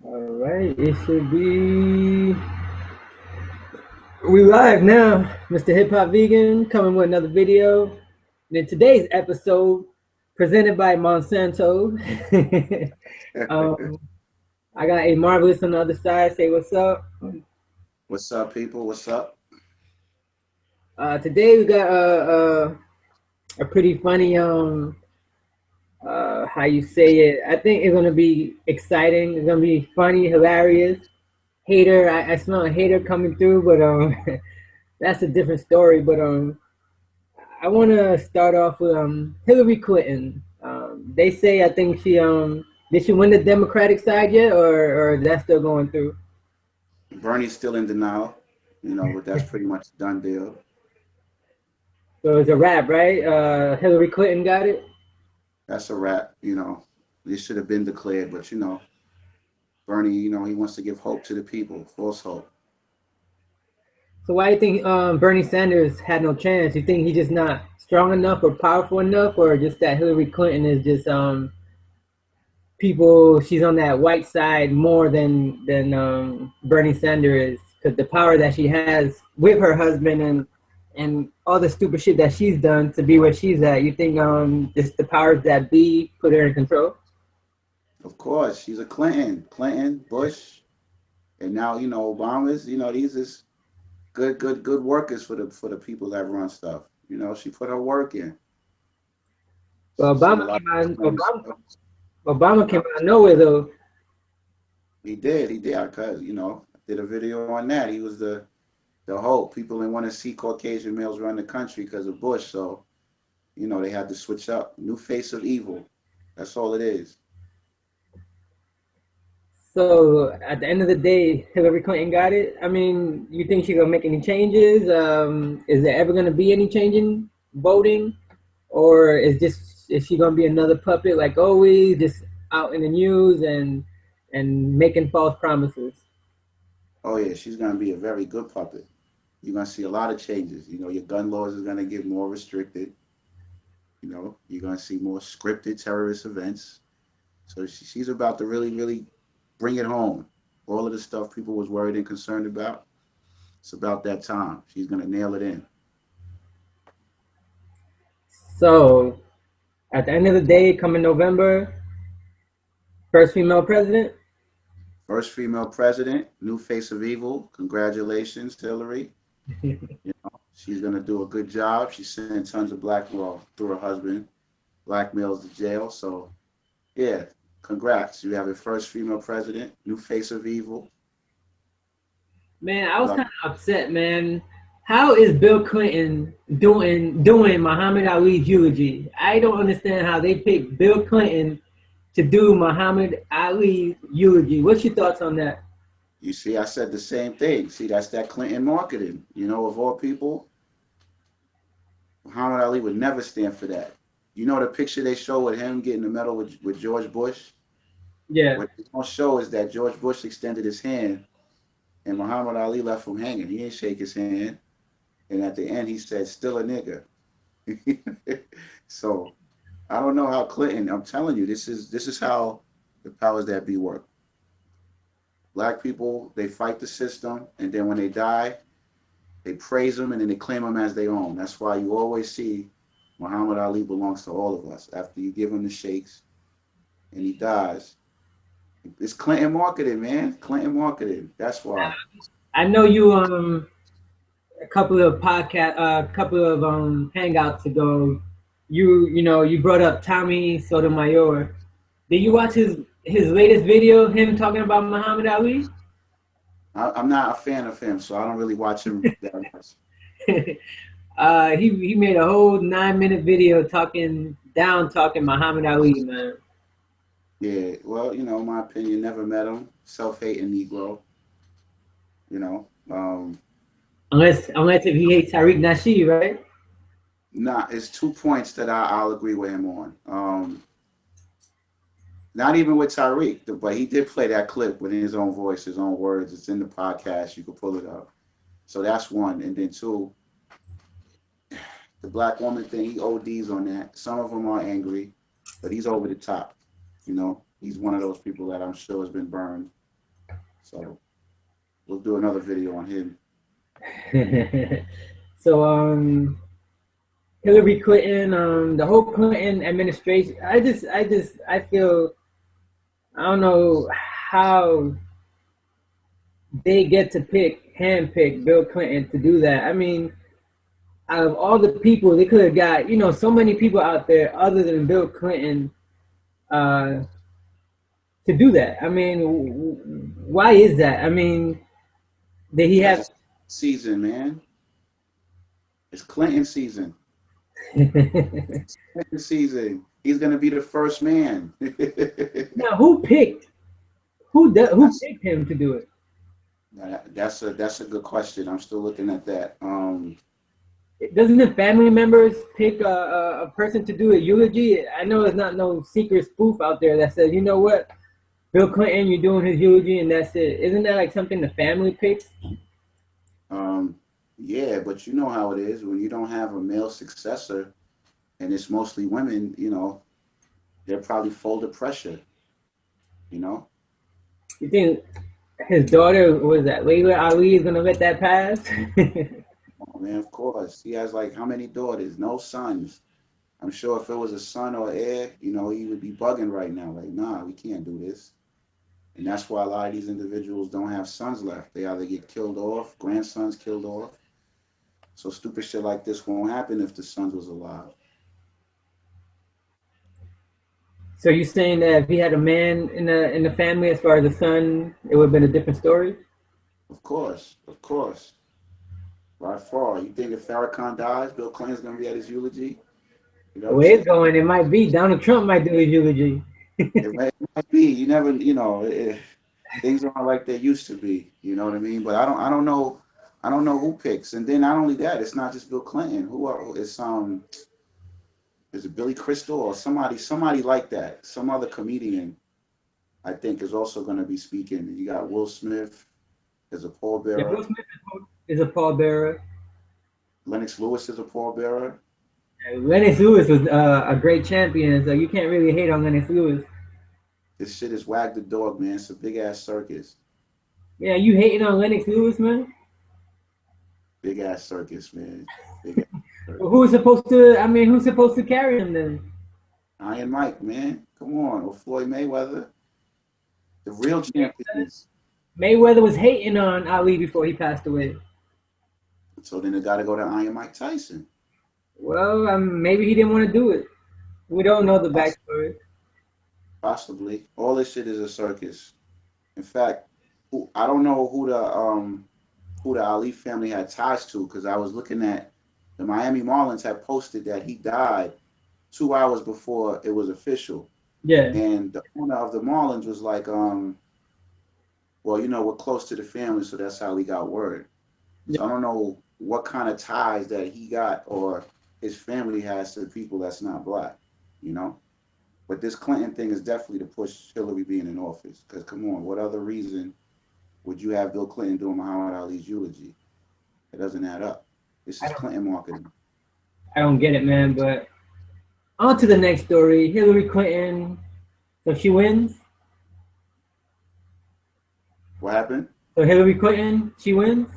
All right, it should be. We live now, Mr. Hip Hop Vegan, coming with another video. And in today's episode, presented by Monsanto, um, I got a marvelous on the other side. Say what's up. What's up, people? What's up? Today we got a pretty funny how you say it. I think it's gonna be exciting. It's gonna be funny, hilarious. Hater, I smell a hater coming through, but that's a different story. But I want to start off with Hillary Clinton. They say I think she did she win the Democratic side yet, or that's still going through? Bernie's still in denial, but that's pretty much a done deal. So it's a wrap, right? Hillary Clinton got it. That's a wrap. This should have been declared, but Bernie, he wants to give hope to the people, false hope. So why do you think Bernie Sanders had no chance? You think he's just not strong enough or powerful enough, or just that Hillary Clinton is just people? She's on that white side more than Bernie Sanders is, because the power that she has with her husband and all the stupid shit that she's done to be where she's at. You think just the powers that be put her in control? Of course, she's a Clinton, Bush, and now Obama's. These is good workers for the people that run stuff. She put her work in. Well, She said a lot of Obama came out of nowhere though. He did, because did a video on that. He was the hope. People didn't want to see Caucasian males run the country because of Bush, so they had to switch up. New face of evil. That's all it is. So at the end of the day, Hillary Clinton got it. I mean, you think she's gonna make any changes? Is there ever gonna be any change in voting, or is she gonna be another puppet like always, just out in the news and making false promises? Oh yeah, she's gonna be a very good puppet. You're gonna see a lot of changes. Your gun laws is gonna get more restricted. You're gonna see more scripted terrorist events. So she's about to really bring it home. All of the stuff people was worried and concerned about, it's about that time. She's gonna nail it in. So at the end of the day, coming November, first female president. First female president, new face of evil. Congratulations, Hillary. She's gonna do a good job. She sent tons of blackmail through her husband, blackmails to jail. So yeah, congrats. You have a first female president, new face of evil. Man, I was kind of upset, man. How is Bill Clinton doing Muhammad Ali's eulogy? I don't understand how they picked Bill Clinton to do Muhammad Ali's eulogy. What's your thoughts on that? You see, I said the same thing. See, that's that Clinton marketing. Of all people, Muhammad Ali would never stand for that. The picture they show with him getting the medal with George Bush? Yeah. What they don't show is that George Bush extended his hand and Muhammad Ali left him hanging. He didn't shake his hand. And at the end, he said, still a nigga. So I don't know how Clinton, I'm telling you, this is how the powers that be work. Black people, they fight the system, and then when they die, they praise them and then they claim them as their own. That's why you always see Muhammad Ali belongs to all of us. After you give him the shakes and he dies, it's Clinton marketing, man. Clinton marketing. That's why. I know you a couple of hangouts ago, you brought up Tommy Sotomayor. Did you watch his latest video, him talking about Muhammad Ali? I'm not a fan of him, so I don't really watch him that much. He made a whole 9-minute video talking Muhammad Ali, man. Yeah, well, in my opinion, never met him. Self-hating Negro. Unless if he hates Tariq Nasheed, right? Nah, it's 2 points that I'll agree with him on. Not even with Tariq, but he did play that clip with his own voice, his own words. It's in the podcast. You can pull it up. So that's one. And then two, the black woman thing, he ODs on that. Some of them are angry, but he's over the top. He's one of those people that I'm sure has been burned So we'll do another video on him. So Hillary Clinton, the whole Clinton administration, I feel, I don't know how they get to handpick Bill Clinton to do that. I mean, out of all the people, they could have got, so many people out there other than Bill Clinton uh, to do that. I mean, why is that? I mean, did he Because have? it's season, man. It's Clinton season. Clinton season. He's gonna be the first man. Now, who that's picked him to do it? that's a good question. I'm still looking at that. Doesn't the family members pick a person to do a eulogy? I know there's not no secret spoof out there that says, you know what, Bill Clinton, you're doing his eulogy and that's it. Isn't that like something the family picks? Yeah, but you know how it is when you don't have a male successor, and it's mostly women. They're probably full of pressure. You know. You think his daughter, was that Layla Ali, is gonna let that pass? Oh, man, of course. He has like how many daughters? No sons. I'm sure if it was a son or heir, he would be bugging right now. Like, nah, we can't do this. And that's why a lot of these individuals don't have sons left. They either get killed off, grandsons killed off. So stupid shit like this won't happen if the sons was alive. So you saying that if he had a man in the family as far as a son, it would have been a different story? Of course, of course. By far. You think if Farrakhan dies, Bill Clinton's gonna be at his eulogy? You know The what I'm way it's saying? going, it might be Donald Trump might do his eulogy. It might be. You never, things aren't like they used to be. You know what I mean? But I don't know who picks. And then not only that, it's not just Bill Clinton. Who are it's is it Billy Crystal or somebody like that? Some other comedian, I think, is also going to be speaking. You got Will Smith as a Yeah, pallbearer. Will Smith is a pallbearer. Lennox Lewis is a pallbearer. Lennox Lewis was a great champion, so you can't really hate on Lennox Lewis. This shit is Wag the Dog, man. It's a big ass circus. Yeah, you hating on Lennox Lewis, man? Big ass circus, man. Big ass Well, circus. who's supposed to? I mean, who's supposed to carry him then? Iron Mike, man. Come on. Or Floyd Mayweather. The real champions. Mayweather was hating on Ali before he passed away. So then it got to go to Iron Mike Tyson. Well, maybe he didn't want to do it. We don't know the backstory. Possibly. All this shit is a circus. In fact, I don't know who the Ali family had ties to, because I was looking at the Miami Marlins had posted that he died 2 hours before it was official. Yeah. And the owner of the Marlins was like, well, we're close to the family, so that's how we got word. Yeah. So I don't know what kind of ties that he got or his family has to the people that's not black, But this Clinton thing is definitely to push Hillary being in office. Because come on, what other reason would you have Bill Clinton doing Muhammad Ali's eulogy? It doesn't add up. This is Clinton marketing. I don't get it, man. But on to the next story. Hillary Clinton. So she wins. What happened? So Hillary Clinton, she wins.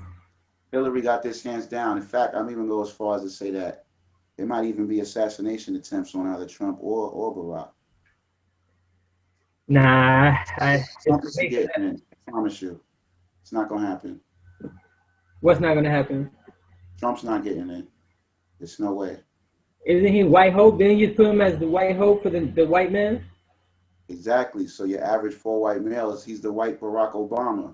Hillary got this hands down. In fact, I'm even go as far as to say that there might even be assassination attempts on either Trump or Barack. Nah, Trump is getting in. I promise you. It's not going to happen. What's not going to happen? Trump's not getting in. There's no way. Isn't he white hope? Didn't you put him as the white hope for the white man? Exactly. So your average 4 white males, he's the white Barack Obama,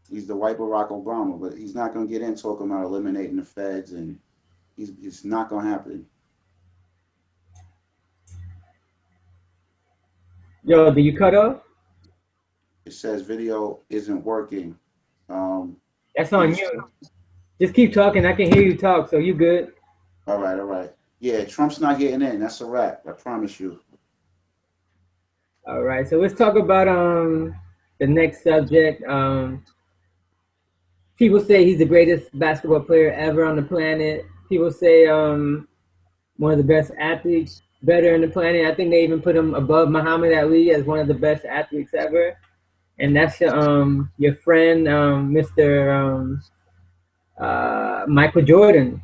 He's the white Barack Obama, but he's not going to get in talking about eliminating the feds, and it's not going to happen. Yo, did you cut off? It says video isn't working. That's on you. Just keep talking. I can hear you talk, so you good. All right. Yeah, Trump's not getting in. That's a wrap. I promise you. All right, so let's talk about the next subject. People say he's the greatest basketball player ever on the planet. People say one of the best athletes, better on the planet. I think they even put him above Muhammad Ali as one of the best athletes ever. and that's your friend, Mr. Michael Jordan.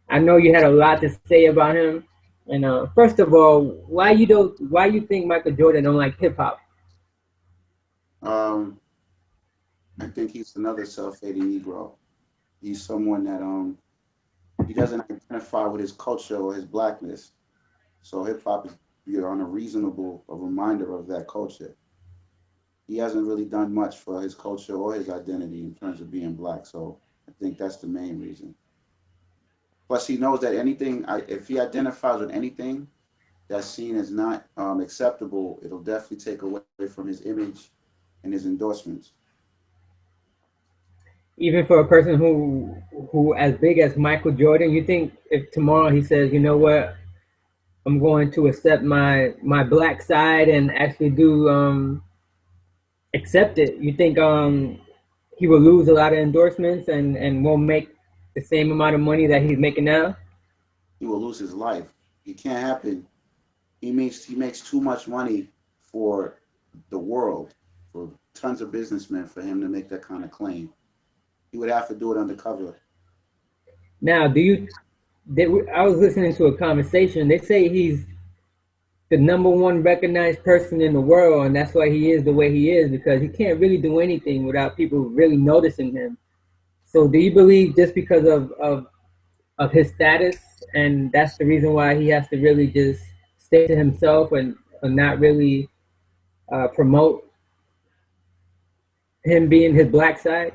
I know you had a lot to say about him. And first of all, why you think Michael Jordan don't like hip hop? Um, I think he's another self-hating Negro. He's someone that he doesn't identify with his culture or his blackness. So hip hop is you're on a reminder of that culture. He hasn't really done much for his culture or his identity in terms of being black. So I think that's the main reason. Plus, he knows that if he identifies with anything that's seen as not acceptable, it'll definitely take away from his image and his endorsements. Even for a person who as big as Michael Jordan, you think if tomorrow he says, you know what, I'm going to accept my black side and actually do accept it, you think he will lose a lot of endorsements and won't make the same amount of money that he's making now? He will lose his life. It can't happen. He makes too much money for the world, for tons of businessmen, for him to make that kind of claim. He would have to do it undercover. Now, I was listening to a conversation. They say he's the number one recognized person in the world, and that's why he is the way he is because he can't really do anything without people really noticing him. So, do you believe just because of his status, and that's the reason why he has to really just stay to himself and not really promote him being his black side?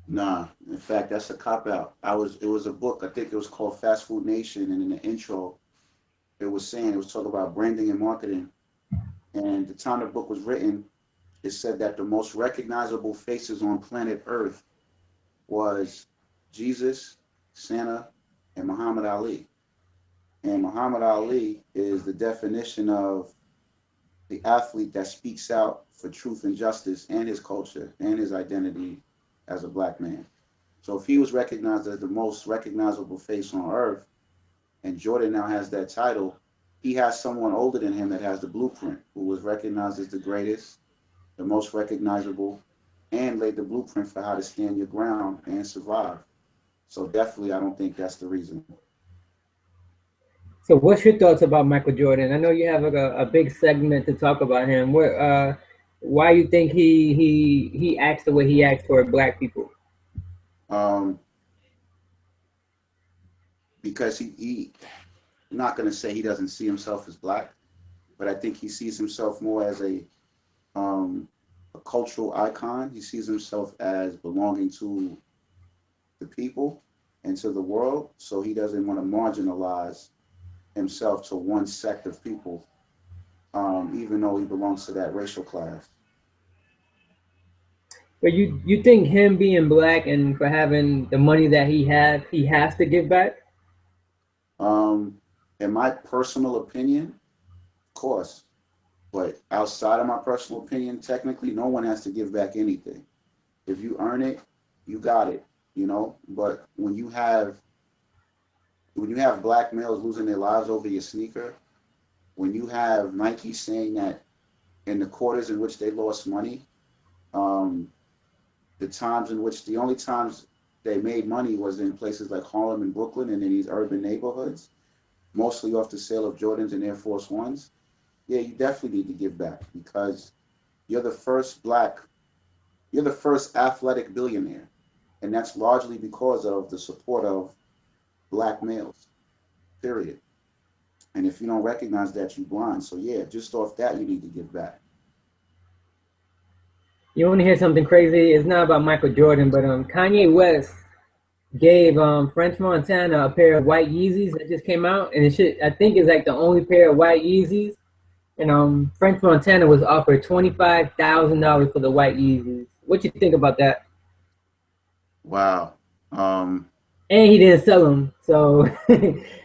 Nah, in fact, that's a cop out. It was a book. I think it was called Fast Food Nation, and in the intro, it was talking about branding and marketing. And the time the book was written, it said that the most recognizable faces on planet Earth was Jesus, Santa, and Muhammad Ali. And Muhammad Ali is the definition of the athlete that speaks out for truth and justice and his culture and his identity as a black man. So if he was recognized as the most recognizable face on earth, and Jordan now has that title, he has someone older than him that has the blueprint, who was recognized as the greatest, the most recognizable, and laid the blueprint for how to stand your ground and survive. So definitely, I don't think that's the reason. So, what's your thoughts about Michael Jordan? I know you have like a big segment to talk about him. Why you think he acts the way he acts toward black people? Um, because I'm not going to say he doesn't see himself as black, but I think he sees himself more as a cultural icon. He sees himself as belonging to the people and to the world. So he doesn't want to marginalize himself to one sect of people, even though he belongs to that racial class. But you think him being black and for having the money that he has to give back? Um, in my personal opinion, of course, but outside of my personal opinion, technically, no one has to give back anything. If you earn it, you got it, you know. But when you have black males losing their lives over your sneaker, when you have Nike saying that in the quarters in which they lost money, um, the only times they made money was in places like Harlem and Brooklyn and in these urban neighborhoods, mostly off the sale of Jordans and Air Force Ones. Yeah, you definitely need to give back because you're the first black, you're the first athletic billionaire, and that's largely because of the support of black males. Period. And if you don't recognize that, you blind. So yeah, just off that, you need to give back. You want to hear something crazy? It's not about Michael Jordan, but Kanye West gave French Montana a pair of white Yeezys that just came out, and it should I think it's like the only pair of white Yeezys. And French Montana was offered $25,000 for the white Yeezys. What you think about that? Wow. Um, And he didn't sell them, so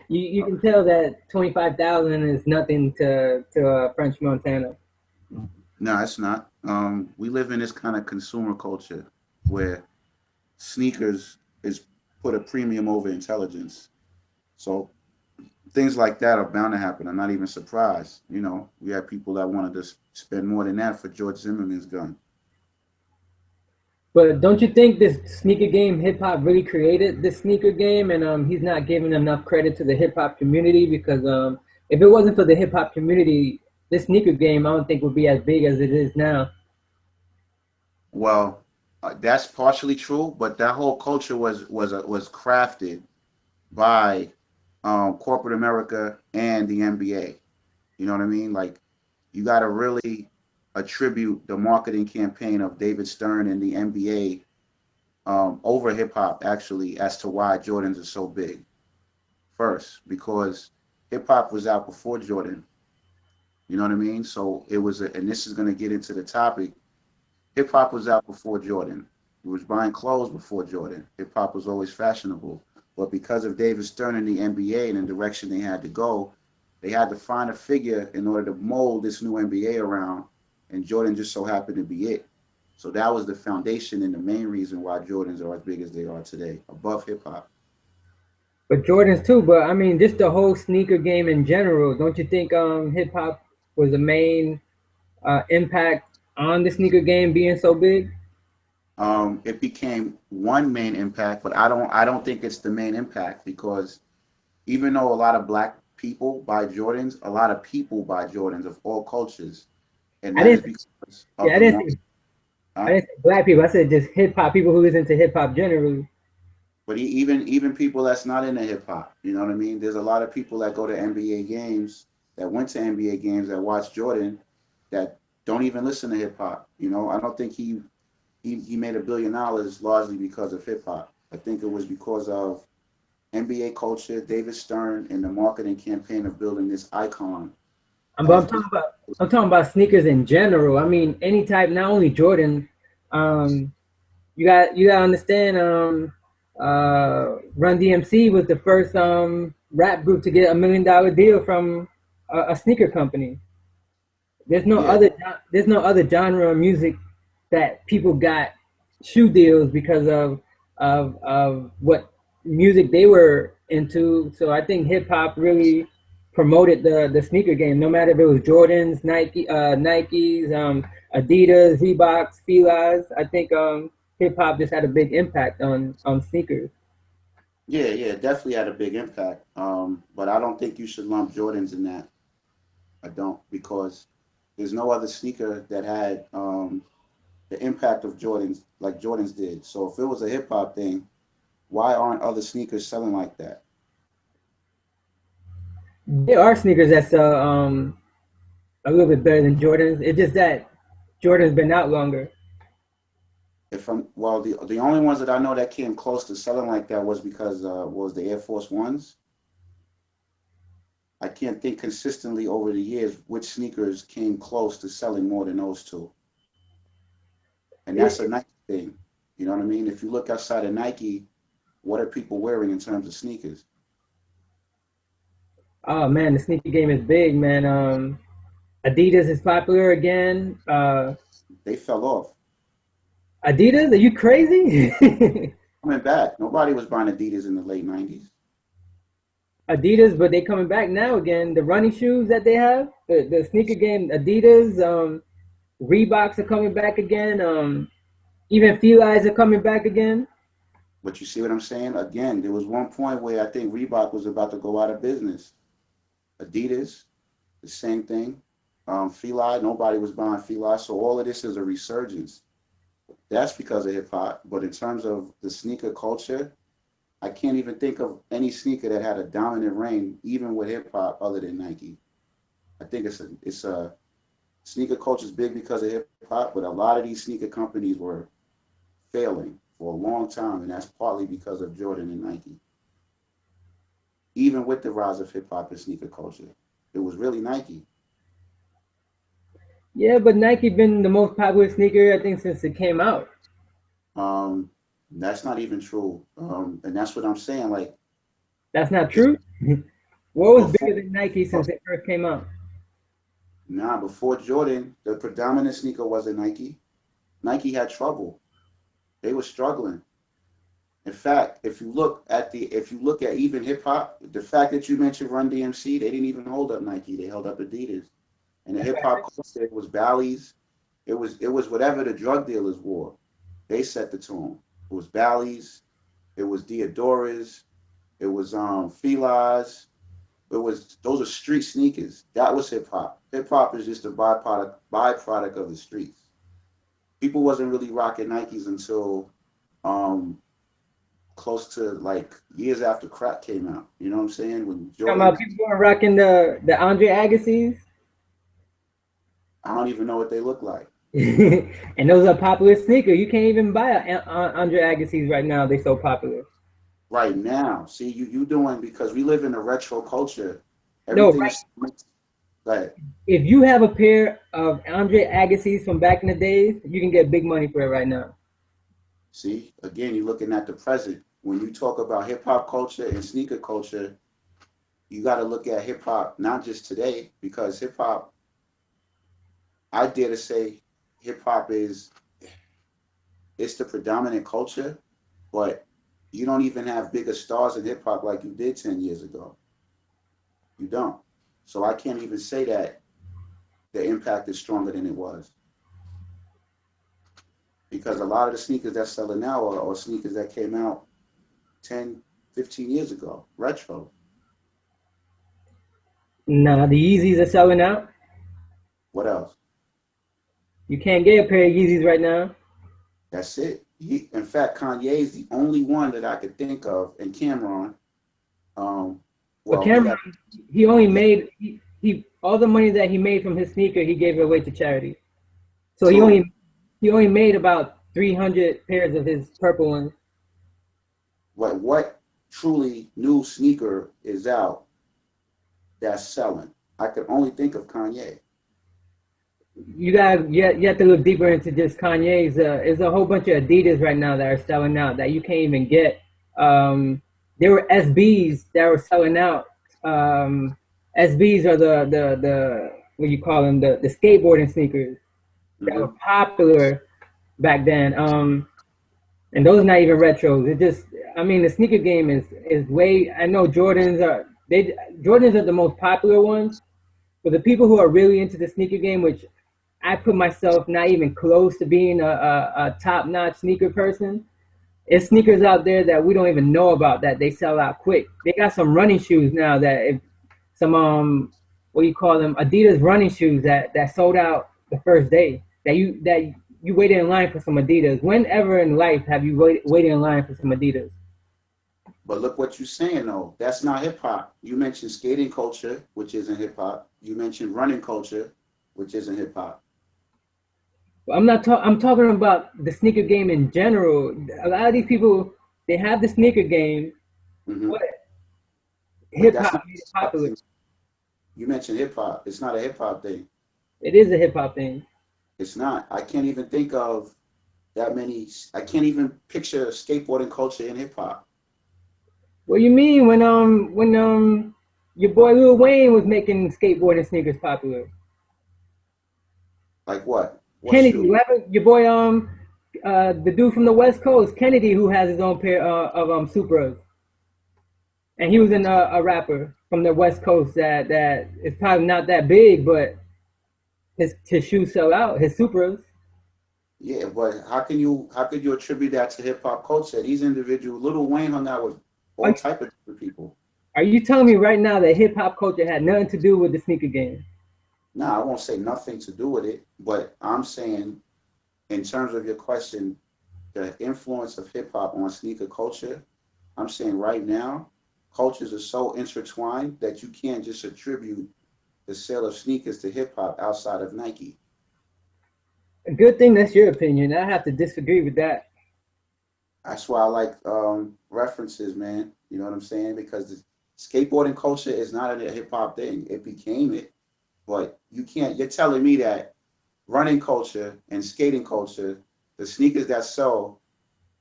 you can tell that 25,000 is nothing to French Montana. no, it's not. We live in this kind of consumer culture where sneakers is put a premium over intelligence. So things like that are bound to happen. I'm not even surprised. You know, we had people that wanted to spend more than that for George Zimmerman's gun. But don't you think this sneaker game, hip hop, really created this sneaker game, and he's not giving enough credit to the hip hop community because if it wasn't for the hip hop community, this sneaker game I don't think would be as big as it is now. Well, that's partially true, but that whole culture was crafted by corporate America and the NBA. You know what I mean? Like, you got to really attribute the marketing campaign of David Stern and the NBA over hip hop actually as to why Jordans are so big. First, because hip hop was out before Jordan. You know what I mean? So it was, and this is going to get into the topic. Hip hop was out before Jordan. We was buying clothes before Jordan. Hip hop was always fashionable. But because of David Stern and the NBA and the direction they had to go, they had to find a figure in order to mold this new NBA around. And Jordan just so happened to be it. So that was the foundation and the main reason why Jordans are as big as they are today, above hip hop. But Jordans too. But I mean, just the whole sneaker game in general. Don't you think hip hop was the main impact on the sneaker game being so big? It became one main impact, but I don't think it's the main impact because even though a lot of black people buy Jordans, a lot of people buy Jordans of all cultures, and I that is didn't. because Yeah, of the market. I Huh? didn't say black people. I said just hip hop people who listen to hip hop generally. But even people that's not into hip hop, you know what I mean? There's a lot of people that go to NBA games, that went to NBA games, that watch Jordan, that don't even listen to hip hop. You know, I don't think he made $1 billion largely because of hip hop. I think it was because of NBA culture, David Stern, and the marketing campaign of building this icon But as big. I'm talking about sneakers in general. I mean, any type, not only Jordan. Um, you got to understand. Run DMC was the first rap group to get $1 million deal from a sneaker company. Yeah, There's no other genre of music that people got shoe deals because of what music they were into. So I think hip hop really promoted the sneaker game. No matter if it was Jordans, Nikes, Adidas, Reeboks, Fila's. I think hip hop just had a big impact on sneakers. yeah, definitely had a big impact. But I don't think you should lump Jordans in that. I don't because there's no other sneaker that had the impact of Jordans like Jordans did. So if it was a hip hop thing, why aren't other sneakers selling like that? There are sneakers that sell a little bit better than Jordans. It's just that Jordan's been out longer. If I'm well, the only ones that I know that came close to selling like that was because was the Air Force Ones. I can't think consistently over the years which sneakers came close to selling more than those two. And that's a Nike thing. You know what I mean? If you look outside of Nike, what are people wearing in terms of sneakers? Oh man, the sneaker game is big, man. Adidas is popular again. They fell off. Adidas, are you crazy? Coming back. Nobody was buying Adidas in the late 90s. Adidas, but they coming back now again. The running shoes that they have, the sneaker game, Adidas, Reeboks are coming back again. Even Feli's are coming back again. But you see what I'm saying? Again, there was one point where I think Reebok was about to go out of business. Adidas, the same thing. Feli, nobody was buying Feli. So all of this is a resurgence. That's because of hip hop. But in terms of the sneaker culture, I can't even think of any sneaker that had a dominant reign, even with hip hop, other than Nike. I think it's a sneaker culture is big because of hip hop, but a lot of these sneaker companies were failing for a long time, and that's partly because of Jordan and Nike. Even with the rise of hip hop and sneaker culture, it was really Nike. Yeah, but Nike been the most popular sneaker I think since it came out. That's not even true. And that's what I'm saying. Like That's not it's true. What was before bigger than Nike since it first came out? before Jordan, the predominant sneaker wasn't Nike. Nike had trouble. They were struggling. In fact, if you look at even hip hop, the fact that you mentioned Run DMC, they didn't even hold up Nike. They held up Adidas. And the That's hip what I hop culture, it was Bally's. It was whatever the drug dealers wore. They set the tone. It was Bally's. It was Diodoras. It was Fila's. It was those are street sneakers. That was hip hop. Hip hop is just a byproduct of the streets. People wasn't really rocking Nikes until um close to like years after crack came out. You know what I'm saying? When talking about Jordans, people were rocking the Andre Agassiz. I don't even know what they look like And those are popular sneakers. You can't even buy Andre Agassiz right now. They're so popular. right now. See, you doing because we live in a retro culture. No, Everything right. is like, If you have a pair of Andre Agassiz from back in the days, you can get big money for it right now. see, again, you're looking at the present. When you talk about hip hop culture and sneaker culture, you got to look at hip hop not just today because hip hop. I dare to say, hip hop is it's the predominant culture, but you don't even have bigger stars in hip hop like you did 10 years ago. You don't. So I can't even say that the impact is stronger than it was because a lot of the sneakers that's selling now are sneakers that came out 10, 15 years ago, retro. Nah, the Yeezys are selling out. What else? You can't get a pair of Yeezys right now. That's it. In fact, Kanye is the only one that I could think of, and Cameron. Um, But well, he Cameron, got he only he, made he all the money that he made from his sneaker, he gave it away to charity. So true, he only made about 300 pairs of his purple ones. but what truly new sneaker is out that's selling? I could only think of Kanye. You have to look deeper into just Kanye's. There's a whole bunch of Adidas right now that are selling out that you can't even get. There were SBs that were selling out. SBs are the what you call them, the skateboarding sneakers that were Hmm. popular back then. And those are not even retros. It just, I mean, the sneaker game is way. I know Jordans are the most popular ones, but the people who are really into the sneaker game, which I put myself not even close to being a top notch sneaker person. It's sneakers out there that we don't even know about that they sell out quick. They got some running shoes now that if some what do you call them, Adidas running shoes that sold out the first day. That you waited in line for some Adidas. Whenever in life have you waited in line for some Adidas? But look what you're saying though. That's not hip hop. You mentioned skating culture, which isn't hip hop. You mentioned running culture, which isn't hip hop. I'm talking about the sneaker game in general. A lot of these people they have the sneaker game, Hmm. but But hip that's hop not made it hip hop popular. thing. You mentioned hip hop. It's not a hip hop thing. It is a hip hop thing. It's not. I can't even think of that many. I can't even picture skateboarding culture in hip hop. What do you mean when your boy Lil Wayne was making skateboarding sneakers popular? Like what? What Kennedy, shoe? you have your boy the dude from the West Coast, Kennedy, who has his own pair of Supras, and he was a rapper from the West Coast that is probably not that big, but his shoes sell out. His Supras. Yeah, but how could you attribute that to hip hop culture? These individuals, Little Wayne hung out with Are, all type of different people. are you telling me right now that hip hop culture had nothing to do with the sneaker game? Now, I won't say nothing to do with it, but I'm saying in terms of your question, the influence of hip hop on sneaker culture, I'm saying right now, cultures are so intertwined that you can't just attribute the sale of sneakers to hip hop outside of Nike. A good thing that's your opinion. I have to disagree with that. That's why I like references, man. You know what I'm saying? Because the skateboarding culture is not a hip hop thing. It became it, but you can't. You're telling me that running culture and skating culture, the sneakers that sell,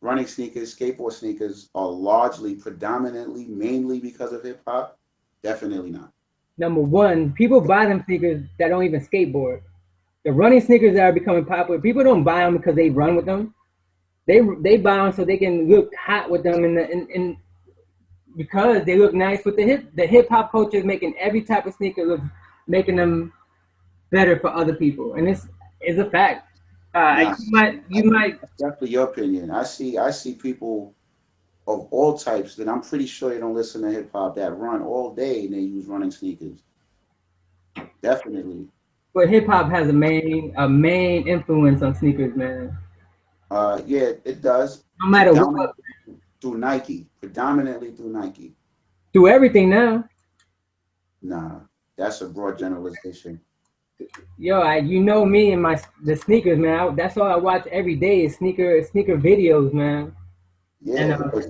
running sneakers, skateboard sneakers, are largely, predominantly, mainly because of hip hop? Definitely not. Number one, people buy them sneakers that don't even skateboard. The running sneakers that are becoming popular, people don't buy them because they run with them. They buy them so they can look hot with them, and because they look nice with the hip hop culture is making every type of sneaker look, making them better for other people, and it's a fact. Nah, You might that's definitely your opinion. I see people of all types that I'm pretty sure they don't listen to hip hop that run all day and they use running sneakers. Definitely. but hip hop has a main influence on sneakers, man. Yeah, it does. No matter what, Predominantly through Nike. Predominantly through Nike. do everything now. Nah, that's a broad generalization. Yo, you know me and the sneakers, man. That's all I watch every day is sneaker videos, man. And Yeah, but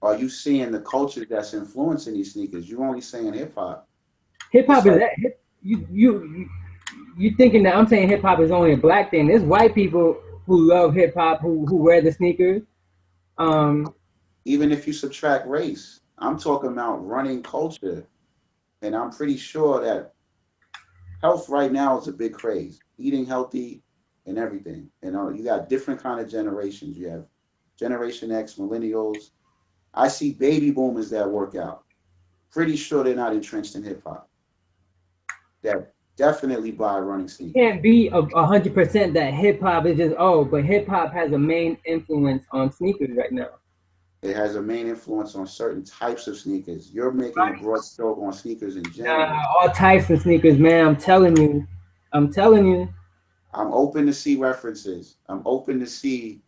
are you seeing the culture that's influencing these sneakers? You're only saying hip hop. hip It's hop is like that you thinking that I'm saying hip hop is only a black thing? There's white people who love hip hop who wear the sneakers. even if you subtract race, I'm talking about running culture, and I'm pretty sure that health right now is a big craze. Eating healthy and everything. You got different kind of generations. You have Generation X, millennials. I see baby boomers that work out. Pretty sure they're not entrenched in hip hop. That definitely buy running sneakers. Can't be 100% that hip hop is just but hip hop has a main influence on sneakers right now. It has a main influence on certain types of sneakers. You're making a broad stroke on sneakers in general. All types of sneakers, man. I'm telling you. I'm telling you. I'm open to see references. I'm open to see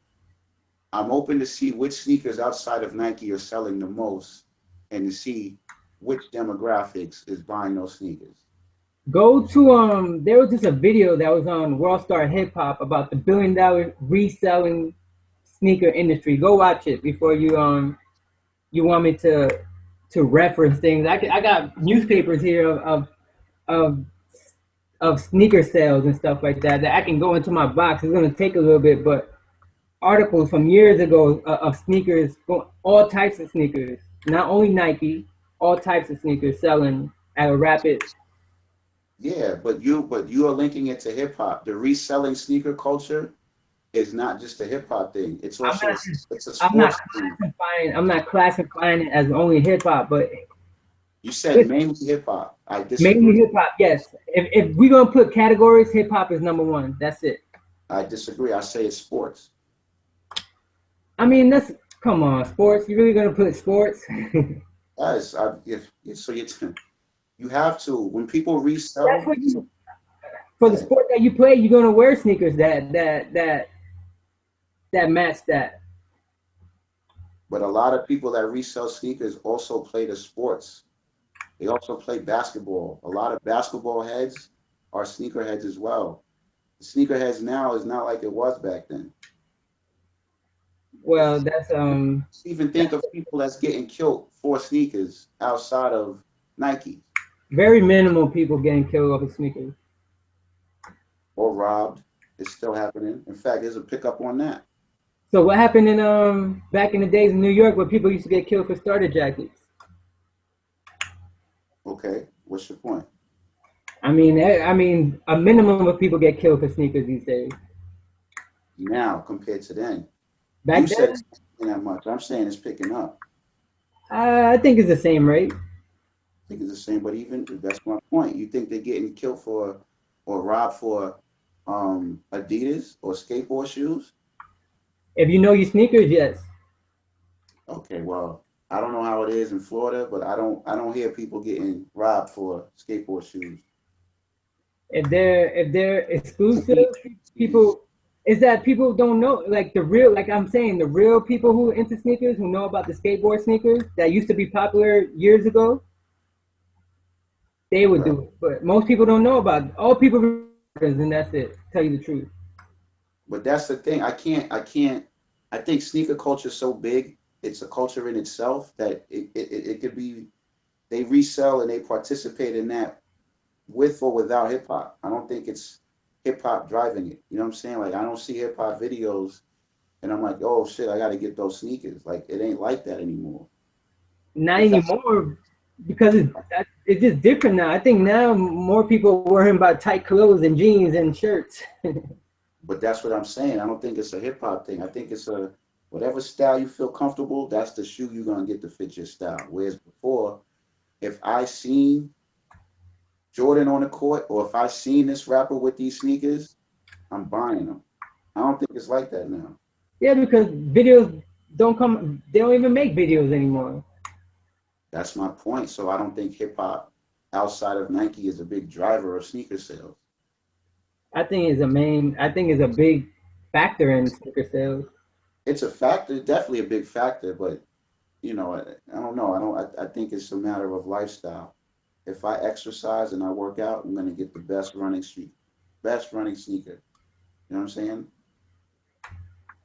which sneakers outside of Nike are selling the most and to see which demographics is buying those sneakers. Go to there was just a video that was on World Star Hip Hop about the $1 billion reselling sneaker industry. Go watch it before you want me to reference things. I got newspapers here of of sneaker sales and stuff like that I can go into my box. It's gonna take a little bit, but articles from years ago of sneakers, all types of sneakers, not only Nike, all types of sneakers selling at a rapid. Yeah, but you are linking it to hip hop. The reselling sneaker culture is not just a hip hop thing. It's I'm also not it's a I'm not sports thing. classifying it as only hip hop, but You said mainly hip hop. I mainly disagree. hip hop. Yes, if we're gonna put categories, hip hop is number one. That's it. I disagree. I say it's sports. I mean, that's come on, sports. You really gonna put sports? Yes, so you have to when people That's resell. what you for the sport that you play. You're gonna wear sneakers that match that. But a lot of people that resell sneakers also play the sports. They also play basketball. A lot of basketball heads are sneaker heads as well. The sneaker heads now is not like it was back then. Well, Even think of people that's getting killed for sneakers outside of Nike very minimal people getting killed over sneakers. or robbed. It's still happening. In fact, there's a pickup on that. So what happened in back in the days in New York where people used to get killed for starter jackets? Okay, what's your point? I mean, a minimum of people get killed for sneakers these days. Now compared to then, you Back said then, it's not picking that much. I'm saying it's picking up. I think it's the same rate. I think it's the same, but even that's my point. You think they're getting killed for or robbed for Adidas or skateboard shoes? If you know your sneakers, yes. Okay, well, I don't know how it is in Florida, but I don't hear people getting robbed for skateboard shoes. If they're exclusive, Jeez. people is that people don't know like the real like I'm saying the real people who are into sneakers who know about the skateboard sneakers that used to be popular years ago, they would Right. do it. But most people don't know about it. All people and that's it. Tell you the truth. But that's the thing. I think sneaker culture is so big. It's a culture in itself that it could be, they resell and they participate in that with or without hip hop. I don't think it's hip hop driving it. You know what I'm saying? Like I don't see hip hop videos and I'm like, oh shit, I got to get those sneakers. Like it ain't like that anymore. Not If that's anymore because it's just different now. I think now more people are worrying about tight clothes and jeans and shirts. But that's what I'm saying. I don't think it's a hip hop thing. I think it's a whatever style you feel comfortable, that's the shoe you're gonna get to fit your style. Whereas before, if I seen Jordan on the court, or if I seen this rapper with these sneakers, I'm buying them. I don't think it's like that now. Yeah, because videos don't come. They don't even make videos anymore. That's my point. So I don't think hip hop outside of Nike is a big driver of sneaker sales. I think it's a main. I think it's a big factor in sneaker sales. It's a factor, definitely a big factor, but I don't know. I think it's a matter of lifestyle. If I exercise and I work out, I'm gonna get the best running sneaker. You know what I'm saying?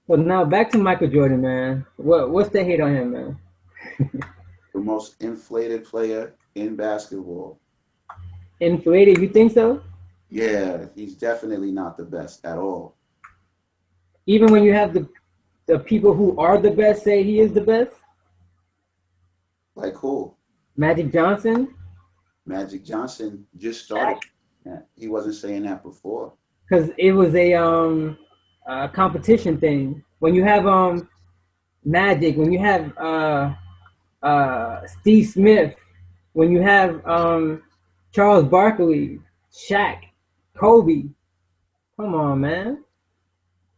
Well, now back to Michael Jordan, man. What's the hate on him, man? The most inflated player in basketball. Inflated? You think so? Yeah, he's definitely not the best at all. Even when you have the people who are the best say he is the best? Like who? Magic Johnson? Magic Johnson just started. Yeah, he wasn't saying that before. Because it was a competition thing. When you have Magic, when you have Steve Smith, when you have Charles Barkley, Shaq, Kobe, come on, man.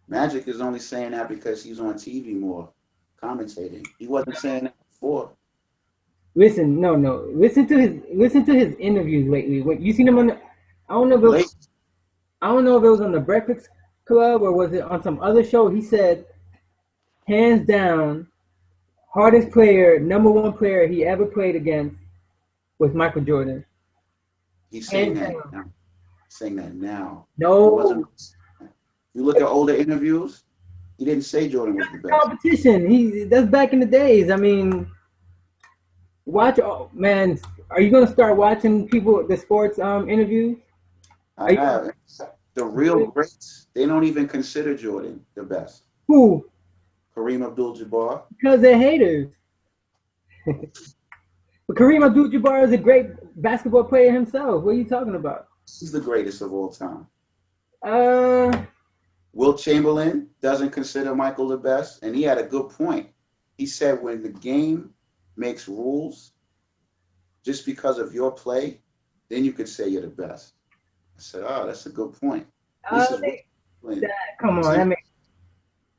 Magic is only saying that because he's on TV more, commentating. He wasn't saying that before. Listen, no. Listen to his interviews lately. When you seen him on I don't know if it was, I don't know if it was on the Breakfast Club or was it on some other show. He said, hands down, hardest player, number one player he ever played against was Michael Jordan. He's saying that now. Saying that now. No. You look at older interviews, he didn't say Jordan was the best. Competition. That's back in the days. I mean, man. Are you gonna start watching the sports interviews? I have. The real greats, they don't even consider Jordan the best. Who? Kareem Abdul-Jabbar. Because they're haters. But Kareem Abdul-Jabbar is a great basketball player himself. What are you talking about? He's the greatest of all time. Uh, Wilt Chamberlain doesn't consider Michael the best, and he had a good point. He said when the game makes rules, just because of your play, then you could say you're the best. I said, oh, that's a good point. Come on,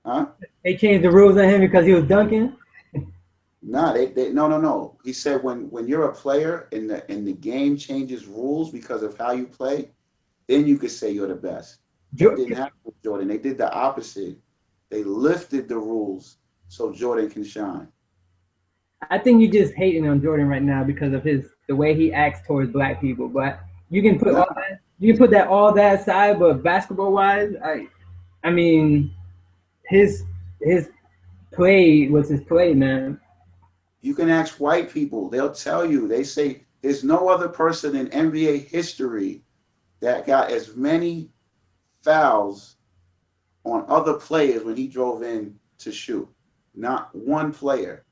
huh? They changed the rules on him because he was dunking. Nah, no. He said when you're a player and the game changes rules because of how you play, then you could say you're the best. It didn't happen with Jordan. They did the opposite. They lifted the rules so Jordan can shine. I think you're just hating on Jordan right now because of the way he acts towards black people. But you can put all that aside. But basketball wise, I mean, his play was his play, man. You can ask white people; they'll tell you. They say there's no other person in NBA history that got as many fouls on other players when he drove in to shoot. Not one player.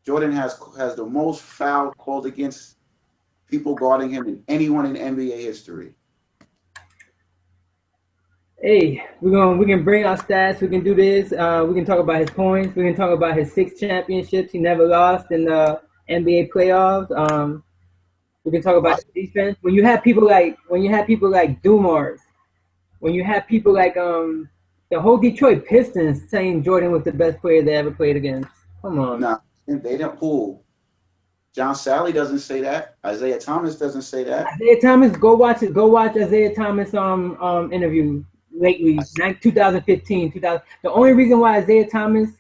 Jordan has the most foul called against people guarding him than anyone in NBA history. Hey, we can bring our stats. We can do this. We can talk about his points. We can talk about his 6 championships he never lost in the NBA playoffs. We can talk about his defense. When you have people like Dumars, when you have people like the whole Detroit Pistons saying Jordan was the best player they ever played against. Come on. Nah, they don't pull. John Sally doesn't say that. Isaiah Thomas doesn't say that. Isaiah Thomas, go watch Isaiah Thomas interview lately, 2015, 2000. The only reason why Isaiah Thomas